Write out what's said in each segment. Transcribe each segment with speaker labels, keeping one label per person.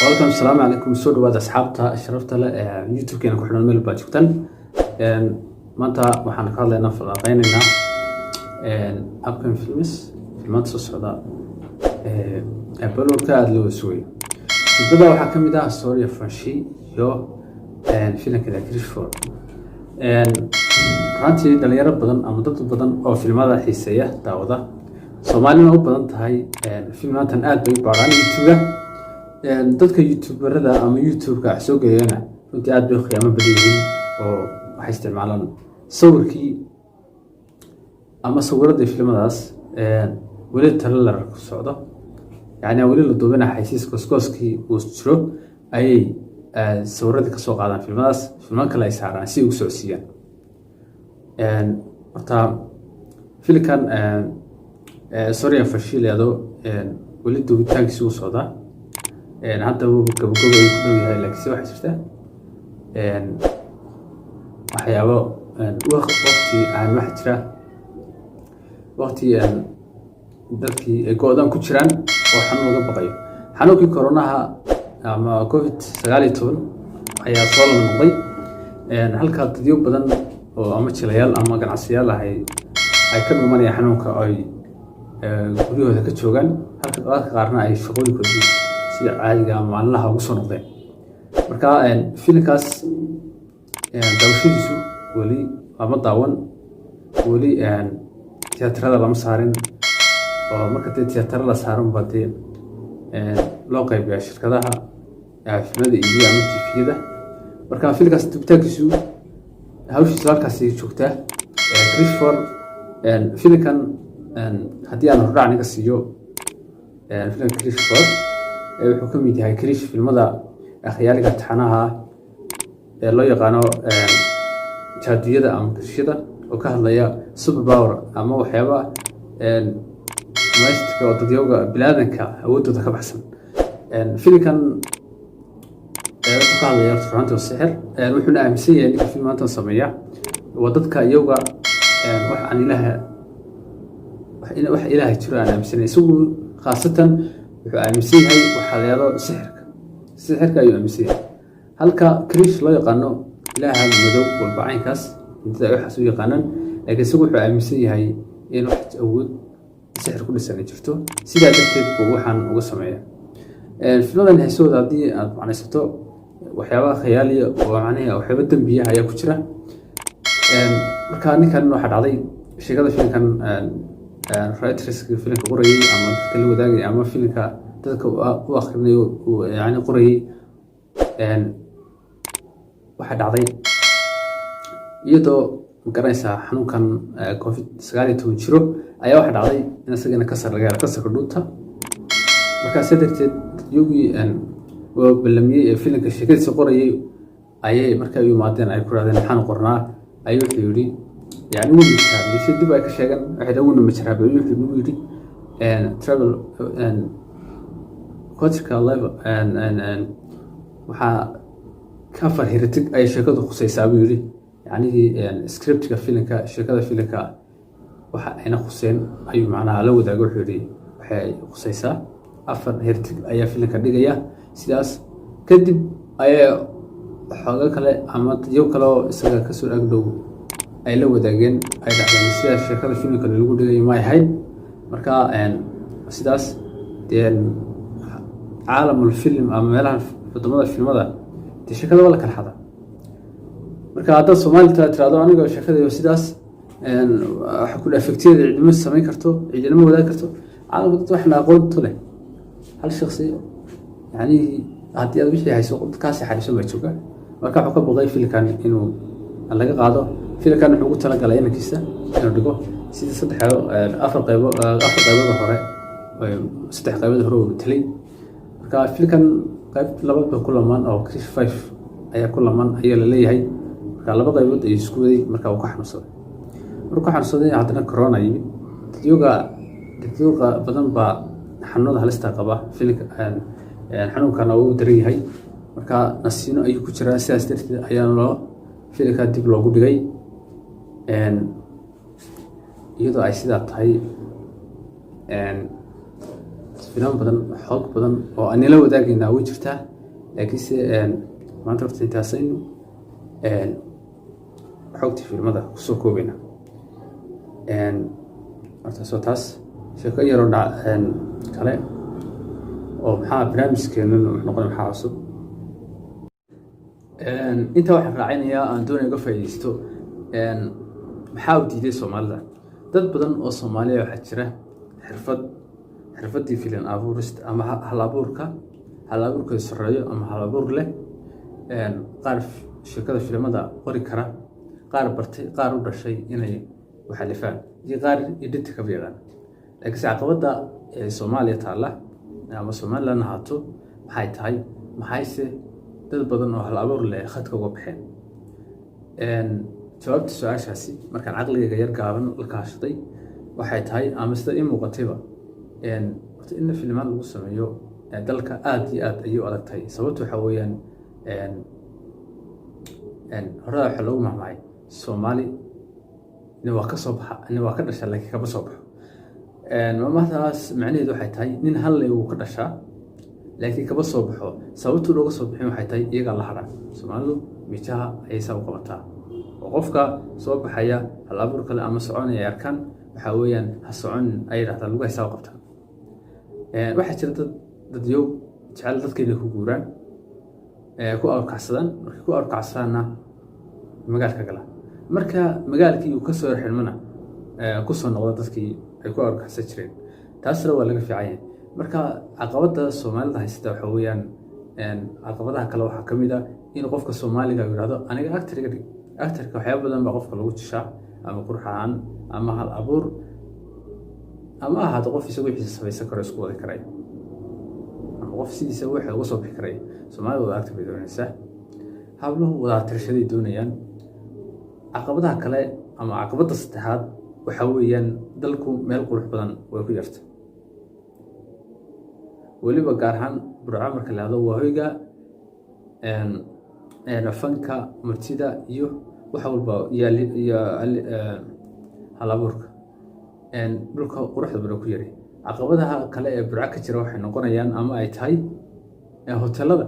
Speaker 1: welcome السلام عليكم soo dhawaad asxaabta sharafta leh youtube-keena ku xidhan meel baad joogtaan maanta waxaan ka hadlaynaa falanqeynaynaa upcoming filmaanta soo socda balwarka aad loo sugay filmada waxaa ka mid ah Story of Franchi iyo filimka Crishford runtii dhalinyaro badan ama dad badan oo filmada xiiseeya daawada Soomaalina u badan tahay filmaantan aad bay u baaraan YouTube-ga dadka youtuberada ama YouTube-ka soo geeyana runtii aad bay qiimo badan yihiin oo waxay isticmaalaan sawirkii ama sawirada filmadaas weli trailer ku socdo yani weli la duubana xaysiis koskooskii uu jiro ayay sawirada ka soo qaadaan filmadaas filman kale ay saaraan si uu socodsiiyaan horta filkan Story of Franchi weli duubitaankiisa uu socdaa hadda uu gabagabo ay ku dhow yahay laakiin waxa jirta waxyaabo waqti aan wax jira waqti dadkii go'dan ku jiraan oo xanuun uga baqayo xanuunkii koronaha ama COVID-19 ayaa soo noqday halka dadyo badan oo ama jilayaal ama ganacsiyaal ay ka dhumanayaan xanuunka ay guriyahooda ka joogaan halka dadka qaarna ay shaqooyinkoodii sida caadiga ama maalinlaha ugu soo noqdeen marka filmkaas dawshadiisu weli ama daawan weli tiyaatarada lama saarin oo marka tiyaatarada la saaran badee loo qaybiyaa shirkadaha filmada iyo ama TV-yada marka filmkaas dubtaankiisu hawshiisa halkaas ay joogtaa Crishford filmkan haddii aan hordhac naga siiyo filmka Crishford wuxuu ka mid yahay Krish filmada akhyaaliga taxanaha loo yaqaano jaadiyada ama krishada oo ka hadlaya superpower ama waxyaaba maastika oo dadyoga bilaadanka awoodooda ka baxsan filmkan wuxuu ka hadlaya runtii sixir wuxuuna aaminsan yahay in filmaantan sameeya waa dadka iyaga wax ilaahay jiro aan aaminsanay isagu khaasatan wuxuu aaminsan yahay waxa la yiraahdo sixirka ayuu aaminsan yahay halka Krish loo yaqaano ilaaha madow walbacaynkaas inta ay waxa soo yaqaanaan laakiin isagu wuxuu aaminsan yahay in wax awood sixir ku dhisan jirto sidaa darteed uu waxaan uga sameeyaa filmadan heesooda haddii aad macnaysato waxyaabaha khayaaliya oo macnaheedu waxyaabo dambiya ayaa ku jira marka ninkan waxa dhacday sheekada filmkan writerska filmka qorayay ama dadka la wadaagay ama filmka dadka u akhrinayo yani qorayay waxa dhacday iyadoo garanaysaa xanuunkan COVID-19 jiro ayaa waxa dhacday in asagana kasarka dhuunta markaas darteed yogii oo ballamiyay filmka sheekadiisa qorayay ayay markaa u yimaadeen ay ku raadeen maxaan qornaa ayuu wuxuu yiri يعني مو مجرب يصير دبي كشجن واحد أول مجرب يروح يجي travel كوتشكا live وح كفر هيرتك أي شركة خصيصة بيوري يعني سكريبت كفيلم كشركة فيلم كا وح هنا خصين أيوة معنا لو ده أقول حوري وح خصيصة أفر هيرتك أي فيلم كدقيقة سياس كدب أي حاجة كلا عمت يوم كلا إسقى كسر أقدو ay la wadaageen ay dhaxleen sida shirkada filmka lagu dhigay ma ahayd marka sidaas caalamul film ama meelaha wadamada filmada shirkada wala kala xada marka hadda Soomaaliya tiraado aniga shirkada sidaas waxa ku affectiyada cidima sameyn karto cidina wadaag karto caalamka dad waxna aqoon u leh hal shakhsi yani hadii aad wixii hayso kaasi xariiso ma jooga marka waxa ka boqay filmkan inuu laga qaado filmkan wuxuu ugu talagalay inankiisa inuu dhigo sida afar qaybood hore saddex qaybood hore uu talay marka filmkan qayb laba ku lamaan oo Krish 5 ayaa ku lamaan ayaa la leeyahay marka laba qaybood ay isku waday marka uu ka xanuunsaday haddana corona yimid dadyoga badan baa xanuunada halista qaba filmka xanuunkan uu daran yahay marka nasiino ayuu ku jiraa sidaas darteed ayaa loo filmka dib loogu dhigay iyadoo ay sidaa tahay filan badan xoog badan oo aan la wadaagayna way jirtaa laakiinse maanta horta intaasaynu xogtii filimada kusoo koobayna. horta soo taas sheeko yaroo kale oo maxaa barnaamijkeenan noqon maxaa cusub. intaa waxaan raacinayaa aan doonaya uga faa'iidaysto maxaa u diiday Soomaalida. dad badan oo Soomaaliya waxaa jira xirfaddii filim abuurista ama hal abuurka sareeyo ama hal abuur leh, qaar sheekada filimada qori kara, qaar bartay, qaar u dhashay inay waxalifaan iyo qaar edit ka yaqaan. laakiinse caqabadda Soomaaliya taalla ama Somaliland ahaato maxay tahay, maxayse dad badan oo hal abuur leh khadka uga baxeen. jawaabta su-aashaasi markaan caqligayga yar gaaban la kaashaday waxay tahay, ama sida ii muuqatayba, horta in filimaan lagu sameeyo dalka aad iyo aad ayay u adag tahay. sababta waxaa weeyaan horada waxaa loogu mahmacay Soomaali nin waa ka soo baxa, nin waa ka dhashaa laakiin kama soo baxo. maamadaas macnaheedu waxay tahay nin hal wuu ka dhashaa laakiin kama soo baxo. sababtuu looga soo bixin waxay tahay iyagaa la hadha. Soomaalidu mijaha ayay saa u qabataa, oo qofka soo baxaya hal abuur kale ama soconaya ay arkaan, waxaa weeyaan ha soconin ay yidhahdaan lagu haysaa u qabtaan. waxaa jira dadyow jecel dadka inay ku guuraan, ku awrkacsadaan. markay ku awrkacsadaanna magaalka gala, marka magaalkii uu ka soo xirmana ku soo noqda dadkii ay ku awrkacsan jireen. taasna waa laga fiican yahay. marka caqabadda Soomaalida haysata waxaa weeyaan, caqabadaha kale waxaa ka mid ah in qofka Soomaaliga uu yidhahdo aniga actorka waxyaaba badan baa qofka lagu jishaa, ama qurux ahaan ama hal abuur, ama ahaado qof isagu wixiisa samaysan karo, isku wadi karay, ama qof sidiisa waxa uga soo bixi karay. Soomaalida wada actor bay doonaysaa, habluhu wada tirshaday doonayaan. caqabadaha kale ama caqabadda saddexaad waxaa weeyaan dalku meel qurux badan way ku yarta, weliba gaar ahaan Burco marka la yidhahdo waa hoyga fanka, martida iyo wax walba iyo hal abuurka. dhulka quruxda badan ku yaray. caqabadaha kale ee Burco ka jira waxay noqonayaan, ama ay tahay hoteelada.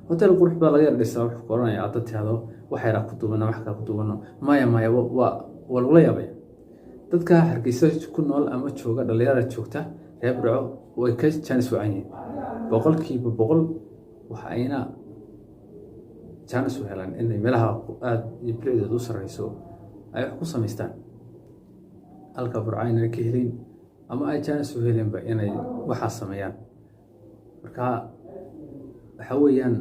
Speaker 1: hotel qurux baa laga yar dhisaa, wuxuu ku oranayaa dad tiraahdo wax yaraa ku duubano, wax kale ku duubano, maya waa lagula yaabaya. dadka Hargeysa ku nool ama jooga, dhalinyarada joogta reer Burco way ka jaanis wacan yihiin, 100% waxa ayna jaanis u helaan inay meelaha aad iyo bilicdooda u sarreyso ay wax ku samaystaan, halka Burco ayna ka helin ama ay jaanis u helinba inay waxaa sameeyaan. marka waxa weeyaan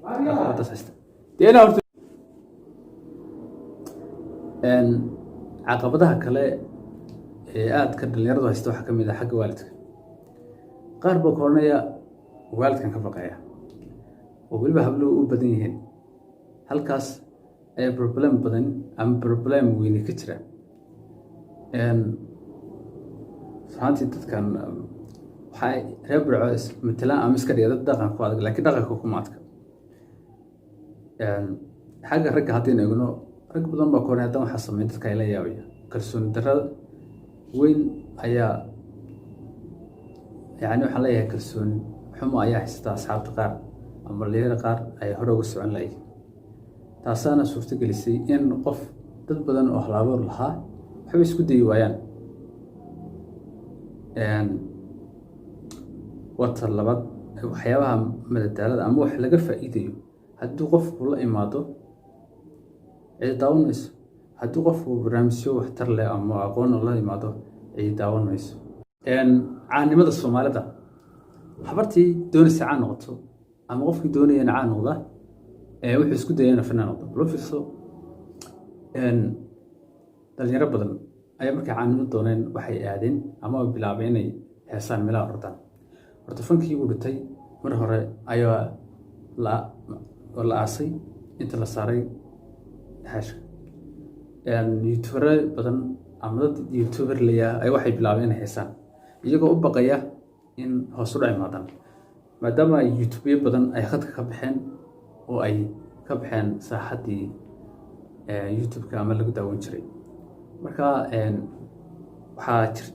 Speaker 1: caqabadaas haysta. caqabadaha kale ee aadka dhalinyaradu haysta waxaa ka mid ah xagga waalidka. qaar baa koranaya waalidkan ka baqaya, oo weliba habluhu u badan yihiin. halkaas ayaa problem badan ama problem weyni ka jira. runtii dadkan waxay reer Burco matalaan ama iska dhiga dad dhaqan ku adag, laakiin dhaqanka kuma adka. xagga ragga haddaynu eegno, rag badan baa koranaya haddana waxaa sameyn dadka ay la yaabaya. kalsooni darrada weyn ayaa waxaan leeyahay kalsooni xumo ayaa haysata asxaabta qaar ama dhalinyarada qaar ay hore uga socon lahayd. taasaana suurto gelisay in dad badan oo hal abuur lahaa waxba isku dayi waayaan. wata labaad, waxyaabaha madadaalada ama wax laga faa'iidayo hadduu qofku la imaado cid daawan mayso. hadduu qofku barnaamijyo waxtar leh ama aqoon la imaado cid daawan mayso. caanimada Soomaalida, habartii doonaysa caan noqoto ama qofkii doonaya in caan noqda wuxuu isku dayay fanaan noqdo. loo fiirso, dhalinyaro badan ayaa markay caanimo dooneen waxay aadeen ama bilaabeen inay heesaan meelaha ordaan. horta fankii uu dhintay mar hore ayaa la aasay inta la saaray xashka. youtuber badan ama dad youtuber leeyahay ay waxay bilaabeen inay heesaan iyagoo u baqaya in hoos u dhac imaadaan, maadaama YouTube badan ay khadka ka baxeen oo ay ka baxeen saaxadii YouTube-ka ama lagu daawan jiray. marka waxaa jir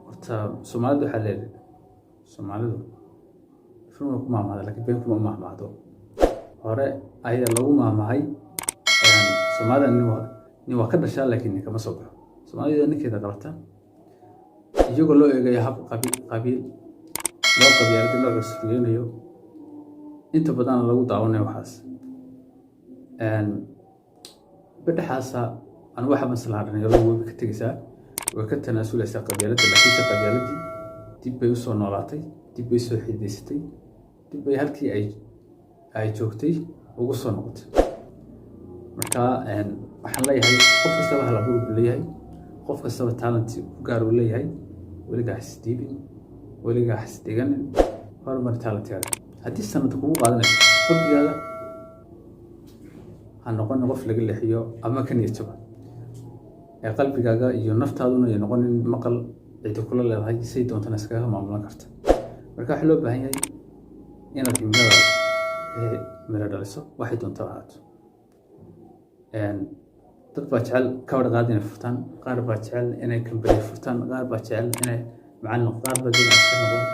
Speaker 1: horta Soomaalidu waxaa leedahay, Soomaalidu film kuma mahmaado laakiin been kuma mahmaado. hore ayaa lagu maamahay Soomaalida nin waa ka dhashaa laakiin nin kama soo baxo. Soomaalida ninkeeda qabata iyagoo loo eegayo hab qabiil loo qabyaalada loo cusubeynayo inta badan lagu daawanayo waxaas. Badhaxaasa aan waxa maslaxadana yaro way ka tagaysaa way ka tanaasulaysaa qabyaalada laakiin qabyaaladii dib bay u soo noolaatay dib bay soo xidiisatay dib bay halkii ay joogtay ugu soo noqotay. Marka waxaan leeyahay qof kasta hal abuur buu leeyahay qof kasta talent ku gaar u leeyahay weligaa isdiibin weligaa isdigan horumar talent-yada haddii sanad kugu qaadanayso qalbigaaga ha noqon qof laga leexiyo ama ka niyad jaba qalbigaaga iyo naftaaduna ay noqonin maqal cid kula leedahay say doontana iskaga maamulan karta. Marka waxa loo baahan yahay inaad himilada meel dhaliso waxay doontaa ahaato. dad baa jecel ka wada qaad inay furtaan qaar baa jecel inay kambani furtaan qaar baa jecel inay macallin qaar baa jecel iska noqon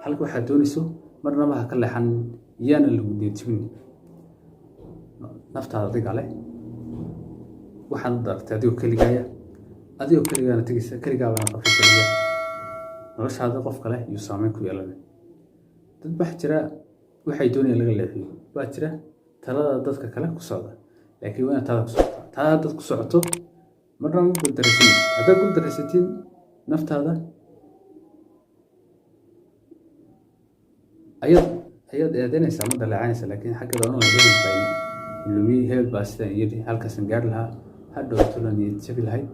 Speaker 1: halka waxaad doonayso marnaba ha ka leexan yaana lagu niyadjabin naftaada adiga leh waxaan dartay adigoo keligaana tegaysa keligaa baana qabsan keliya noloshaada qof kale iyo saameyn ku yeelanay. dad baa jira waxay doonayaan laga leexiyo baa jira talada dadka kale ku socda laakiin waa taada ku socota taada dad ku socoto marna ma guuldaraysid haddaad guuldaraysatiin naftaada ayaad eedaynaysaa ma dhaleecanaysa laakiin xagga doona la heli bay lumi heel baa sidaan yidhi halkaasan gaari lahaa hadhow tulan niyad jabi lahayd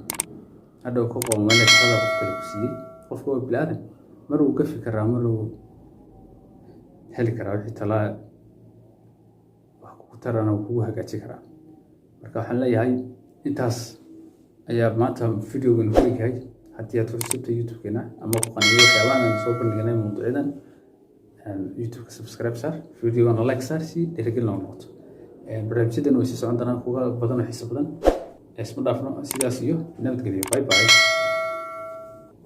Speaker 1: hadhow ka qoomale talada qof kale ku siiyey qofka waa bilaadan mar uu gafi karaa mar uu heli karaa wixii talaa wax ku tarana uu kugu hagaaji karaa. marka waxaan leeyahay intaas ayaa maanta videogan ku yahay haddii aad ku cusubtay YouTube-keena ama ku qaniyo waxyaabahan aan soo bandhignay mawduucyadan YouTube-ka subscribe sar videogana like sar si dhiirigelin loo noqoto. barnaamijyadan way sii socon doonaan kuwa badan oo xiiso badan isma dhaafno sidaas iyo nabadgelyo bye bye.